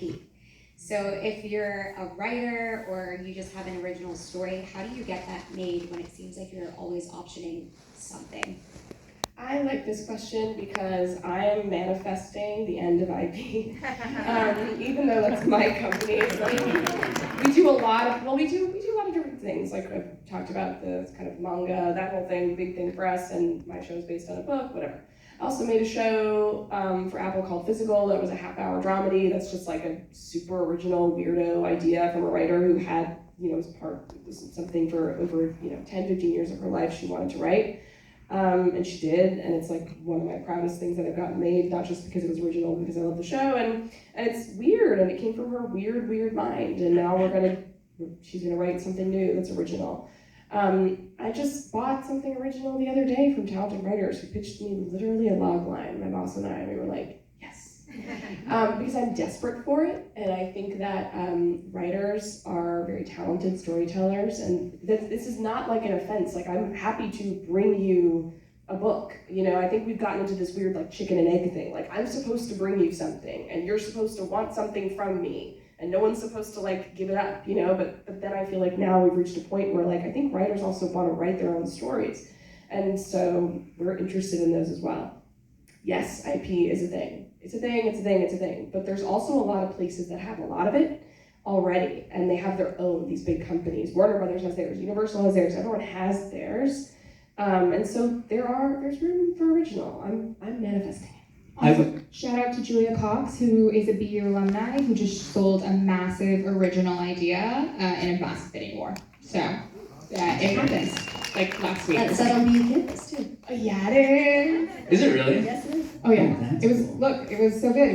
IP. So if you're a writer or you just have an original story, how do you get that made when it seems like you're always optioning something? I like this question because I am manifesting the end of IP. Even though that's my company, it's like we do a lot of we do a lot of different things. Like I've talked about the kind of manga, that whole thing, big thing for us, and my show is based on a book, whatever. I also made a show for Apple called Physical that was a half-hour dramedy. That's just like a super original weirdo idea from a writer who had, something for over 10, 15 years of her life she wanted to write. And she did, and it's like one of my proudest things that I've gotten made, not just because it was original, but because I love the show, and it's weird, and it came from her weird mind, and now she's gonna write something new that's original. I just bought something original the other day from Talented Writers who pitched me literally a log line, my boss and we were like, yes. Because I'm desperate for it, and I think that writers are very talented storytellers, and this is not like an offense. Like, I'm happy to bring you a book. I think we've gotten into this weird like chicken and egg thing. Like, I'm supposed to bring you something, and you're supposed to want something from me, and no one's supposed to like give it up, But then I feel like now we've reached a point where like I think writers also want to write their own stories, and so we're interested in those as well. Yes, IP is a thing. It's a thing. But there's also a lot of places that have a lot of it already, and they have their own, these big companies. Warner Brothers has theirs, Universal has theirs, everyone has theirs. And so there's room for original. I'm manifesting. Also, shout out to Julia Cox, who is a BU alumni, who just sold a massive original idea in a massive bidding war. So it happens, like last week. That's set on BU campus too. Yeah, it is. Is it really? Yes, it is. Oh yeah, it was so good.